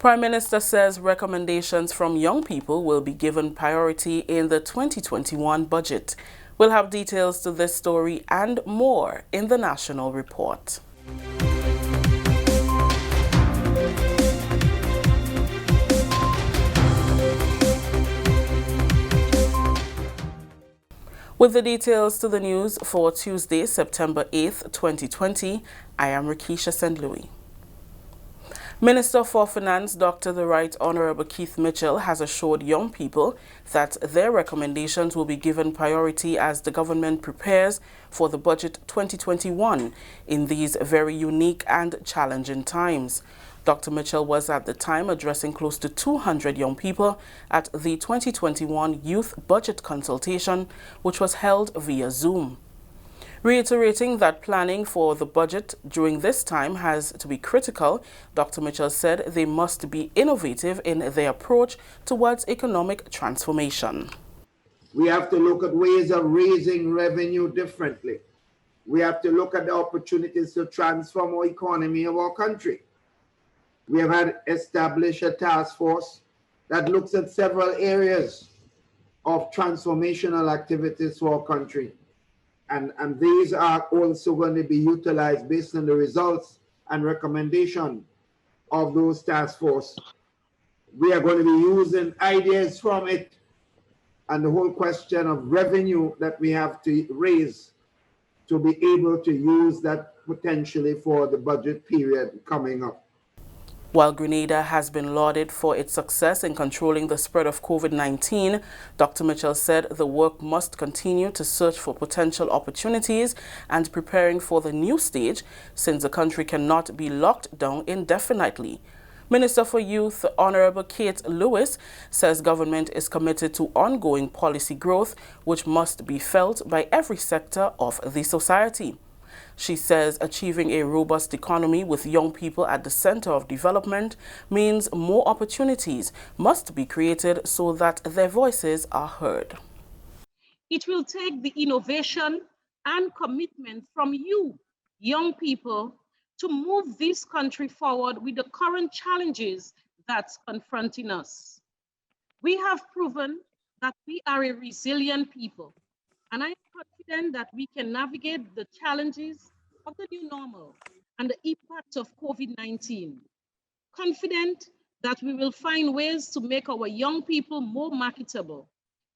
Prime Minister says recommendations from young people will be given priority in the 2021 budget. We'll have details to this story and more in the National Report. With the details to the news for Tuesday, September 8th, 2020, I am Rikisha St. Louis. Minister for Finance, Dr. the Right Honorable Keith Mitchell, has assured young people that their recommendations will be given priority as the government prepares for the budget 2021 in these very unique and challenging times. Dr. Mitchell was at the time addressing close to 200 young people at the 2021 Youth Budget Consultation, which was held via Zoom. Reiterating that planning for the budget during this time has to be critical, Dr. Mitchell said they must be innovative in their approach towards economic transformation. We have to look at ways of raising revenue differently. We have to look at the opportunities to transform our economy of our country. We have had established a task force that looks at several areas of transformational activities for our country. And these are also going to be utilized based on the results and recommendation of those task force. We are going to be using ideas from it and the whole question of revenue that we have to raise to be able to use that potentially for the budget period coming up. While Grenada has been lauded for its success in controlling the spread of COVID-19, Dr. Mitchell said the work must continue to search for potential opportunities and preparing for the new stage, since the country cannot be locked down indefinitely. Minister for Youth, Honorable Kate Lewis, says government is committed to ongoing policy growth, which must be felt by every sector of the society. She says achieving a robust economy with young people at the center of development means more opportunities must be created so that their voices are heard. It will take the innovation and commitment from you, young people, to move this country forward with the current challenges that's confronting us. We have proven that we are a resilient people, and I am confident that we can navigate the challenges of the new normal and the impact of COVID-19. Confident that we will find ways to make our young people more marketable,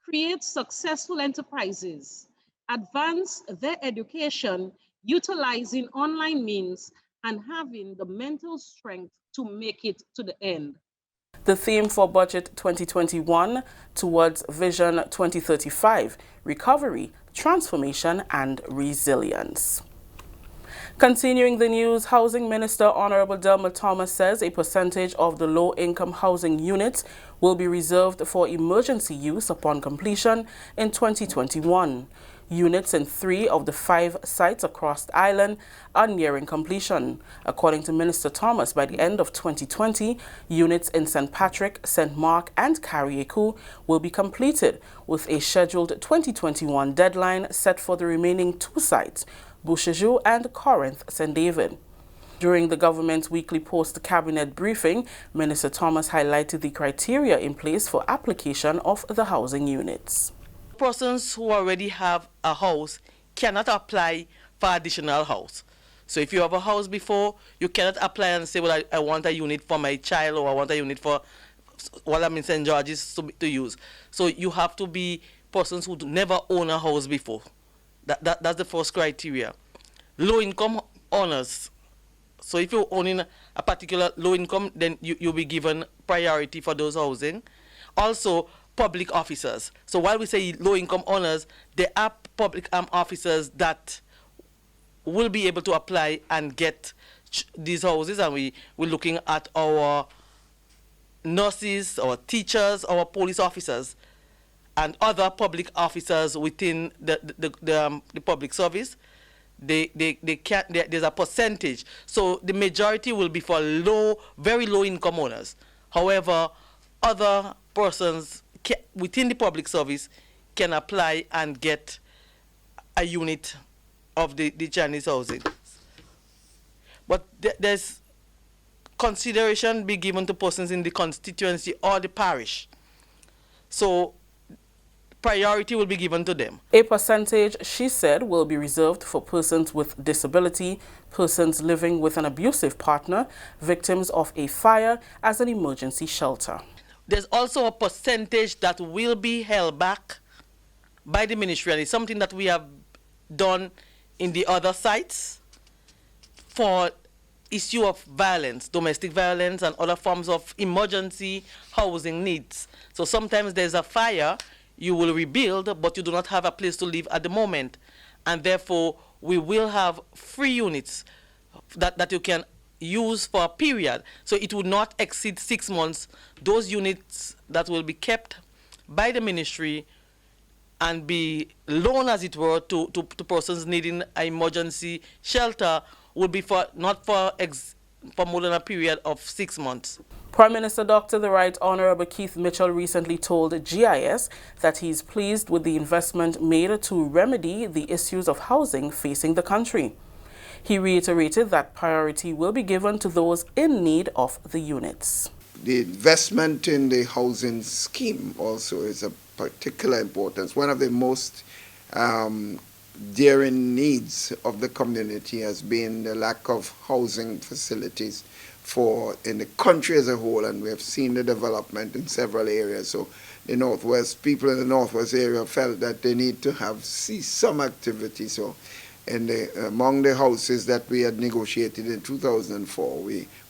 create successful enterprises, advance their education utilizing online means, and having the mental strength to make it to the end. The theme for Budget 2021 towards Vision 2035, recovery, transformation and resilience. Continuing the news, Housing Minister Honorable Delma Thomas says a percentage of the low-income housing units will be reserved for emergency use upon completion in 2021. Units in 3 of the 5 sites across the island are nearing completion. According to Minister Thomas, by the end of 2020, units in St. Patrick, St. Mark and Carriacou will be completed, with a scheduled 2021 deadline set for the remaining 2 sites, Bouchejou and Corinth St. David. During the government's weekly post-cabinet briefing, Minister Thomas highlighted the criteria in place for application of the housing units. Persons who already have a house cannot apply for additional house. So if you have a house before, you cannot apply and say, well, I want a unit for my child, or I want a unit for while I'm in St. George's to use. So you have to be persons who never own a house before. That's the first criteria. Low-income owners. So if you're owning a particular low income, then you'll be given priority for those housing. Also, public officers. So while we say low-income owners, there are public officers that will be able to apply and get these houses, and we're looking at our nurses, our teachers, our police officers, and other public officers within the public service. They can't. There's a percentage, so the majority will be for very low income owners. However, other persons within the public service can apply and get a unit of the Chinese housing. But there's consideration be given to persons in the constituency or the parish. So priority will be given to them. A percentage, she said, will be reserved for persons with disability, persons living with an abusive partner, victims of a fire as an emergency shelter. There's also a percentage that will be held back by the ministry, and it's something that we have done in the other sites for issue of violence, domestic violence and other forms of emergency housing needs. So sometimes there's a fire, you will rebuild, but you do not have a place to live at the moment. And therefore, we will have free units that you can use for a period. So it would not exceed 6 months. Those units that will be kept by the ministry and be loaned, as it were, to persons needing an emergency shelter will be for not for more than a period of 6 months. Prime Minister Dr. The Right Honorable Keith Mitchell recently told GIS that he is pleased with the investment made to remedy the issues of housing facing the country. He reiterated that priority will be given to those in need of the units. The investment in the housing scheme also is of particular importance. One of the most daring needs of the community has been the lack of housing facilities in the country as a whole, and we have seen the development in several areas. So the Northwest, people in the Northwest area felt that they need to see some activity. So among the houses that we had negotiated in 2004,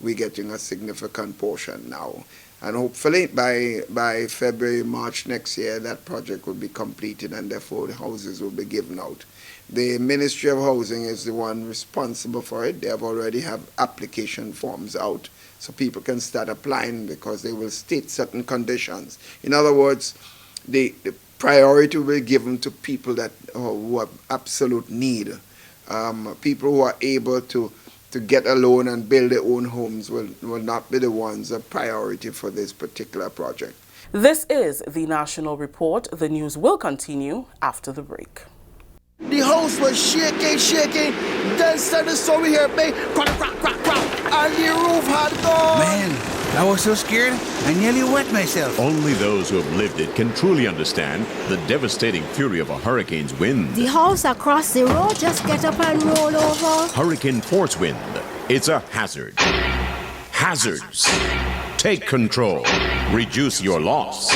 we're getting a significant portion now. And hopefully by February, March next year, that project will be completed and therefore the houses will be given out. The Ministry of Housing is the one responsible for it. They already have application forms out so people can start applying because they will state certain conditions. In other words, the priority will be given to people who have absolute need. People who are able to get a loan and build their own homes will not be the ones a priority for this particular project. This is the National Report. The news will continue after the break. The house was shaking. Then started the story here, babe. Crack, and the roof had gone. Man, I was so scared, I nearly wet myself. Only those who have lived it can truly understand the devastating fury of a hurricane's wind. The house across the road just get up and roll over. Hurricane force wind. It's a hazard. Hazards. Take control. Reduce your loss.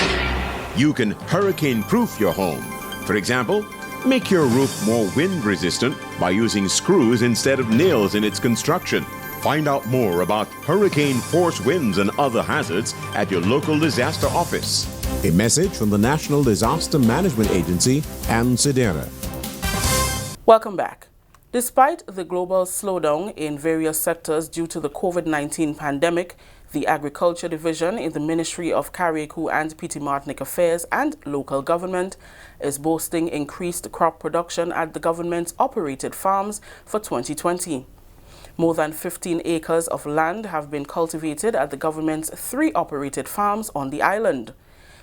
You can hurricane-proof your home. For example, make your roof more wind-resistant by using screws instead of nails in its construction. Find out more about hurricane force winds and other hazards at your local disaster office. A message from the National Disaster Management Agency and SEDERA. Welcome back. Despite the global slowdown in various sectors due to the COVID-19 pandemic, the Agriculture Division in the Ministry of Carriacou and Petite Martinique Affairs and Local Government is boasting increased crop production at the government's operated farms for 2020. More than 15 acres of land have been cultivated at the government's 3 operated farms on the island.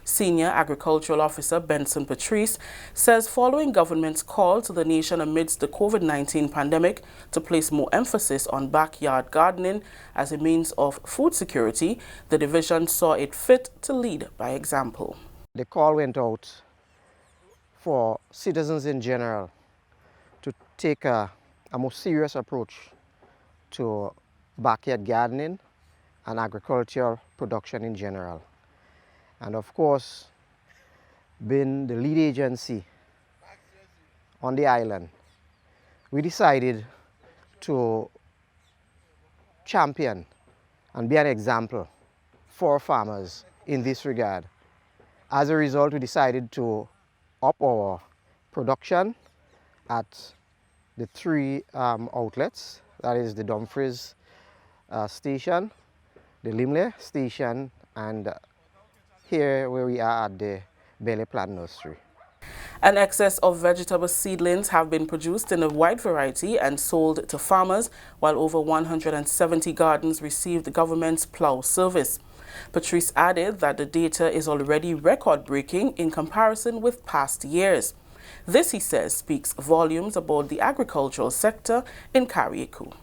Senior Agricultural Officer Benson Patrice says following government's call to the nation amidst the COVID-19 pandemic to place more emphasis on backyard gardening as a means of food security, the division saw it fit to lead by example. The call went out for citizens in general to take a more serious approach to backyard gardening and agricultural production in general. And of course, being the lead agency on the island, we decided to champion and be an example for farmers in this regard. As a result, we decided to up our production at the 3 outlets, that is the Dumfries station, the Limley station, and here where we are at the Belly Plant Nursery. An excess of vegetable seedlings have been produced in a wide variety and sold to farmers, while over 170 gardens received the government's plough service. Patrice added that the data is already record-breaking in comparison with past years. This, he says, speaks volumes about the agricultural sector in Carriacou.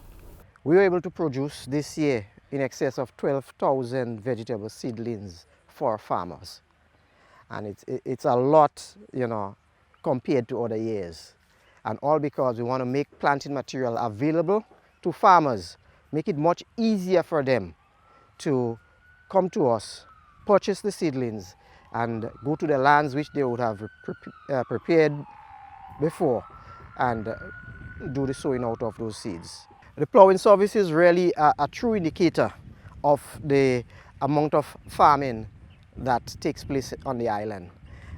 We were able to produce this year in excess of 12,000 vegetable seedlings for farmers. And it's a lot, you know, compared to other years. And all because we want to make planting material available to farmers, make it much easier for them to come to us, purchase the seedlings, and go to the lands which they would have prepared before and do the sowing out of those seeds. The ploughing service is really a true indicator of the amount of farming that takes place on the island.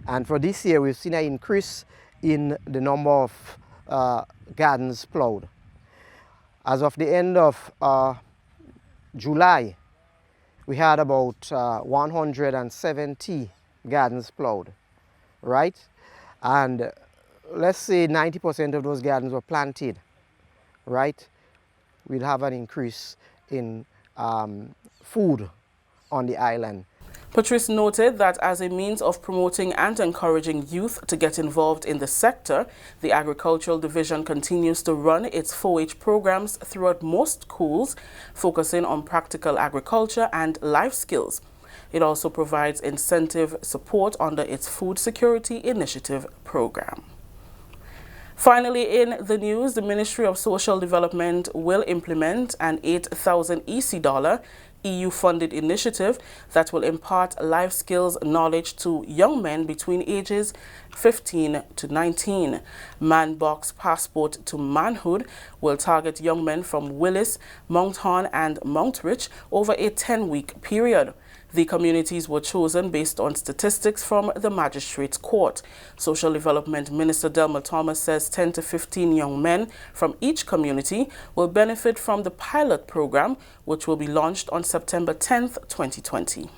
And for this year, we've seen an increase in the number of gardens ploughed. As of the end of July, we had about 170 gardens ploughed, right? And let's say 90% of those gardens were planted, right? We'll have an increase in food on the island. Patrice noted that as a means of promoting and encouraging youth to get involved in the sector, the Agricultural Division continues to run its 4-H programs throughout most schools, focusing on practical agriculture and life skills. It also provides incentive support under its Food Security Initiative program. Finally, in the news, the Ministry of Social Development will implement an 8,000 EC dollar EU-funded initiative that will impart life skills knowledge to young men between ages 15 to 19. Manbox Passport to Manhood will target young men from Willis, Mount Horn and Mount Rich over a 10-week period. The communities were chosen based on statistics from the Magistrates Court. Social Development Minister Delma Thomas says 10 to 15 young men from each community will benefit from the pilot program, which will be launched on September 10th, 2020.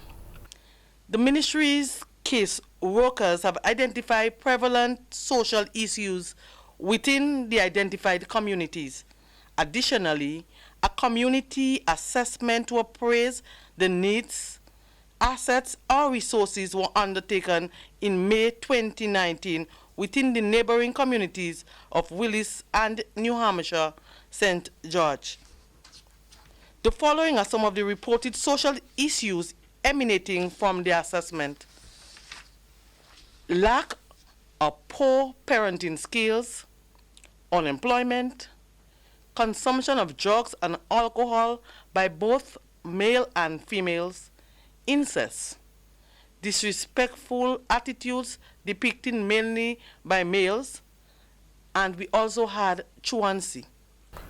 The ministry's case workers have identified prevalent social issues within the identified communities. Additionally, a community assessment to appraise the needs, assets or resources were undertaken in May 2019 within the neighboring communities of Willis and New Hampshire, St. George. The following are some of the reported social issues emanating from the assessment: lack of poor parenting skills, unemployment, consumption of drugs and alcohol by both male and females, incest, disrespectful attitudes depicted mainly by males, and we also had truancy.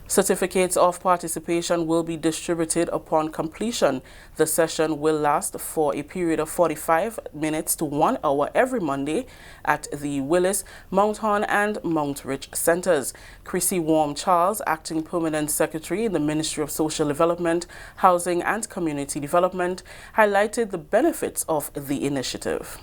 Certificates of participation will be distributed upon completion. The session will last for a period of 45 minutes to 1 hour every Monday at the Willis, Mount Horn and Mount Rich centers. Chrissy Warm Charles, Acting Permanent Secretary in the Ministry of Social Development, Housing and Community Development, highlighted the benefits of the initiative.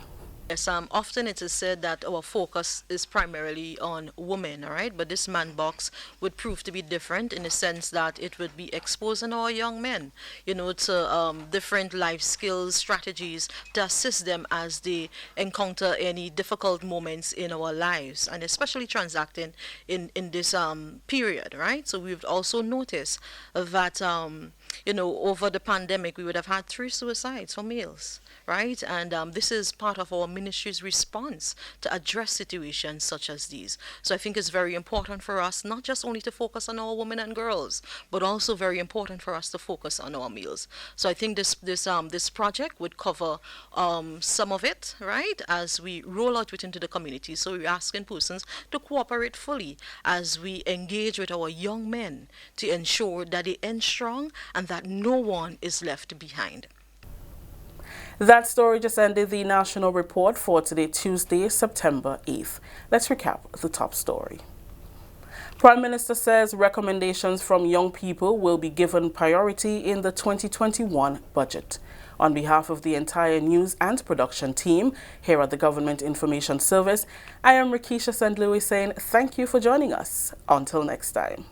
Yes, often it is said that our focus is primarily on women, all right? But this Manbox would prove to be different in the sense that it would be exposing our young men, you know, to different life skills, strategies to assist them as they encounter any difficult moments in our lives, and especially transacting in this period, right? So we've also noticed that, you know, over the pandemic, we would have had 3 suicides for males, right? And this is part of our ministry's response to address situations such as these. So I think it's very important for us not just only to focus on our women and girls, but also very important for us to focus on our males. So I think this project would cover some of it, right, as we roll out it into the community. So we're asking persons to cooperate fully as we engage with our young men to ensure that they end strong and that no one is left behind. That story just ended the national report for today, Tuesday, September 8th. Let's recap the top story. Prime Minister says recommendations from young people will be given priority in the 2021 budget. On behalf of the entire news and production team here at the Government Information Service, I am Rikisha St. Louis saying thank you for joining us. Until next time.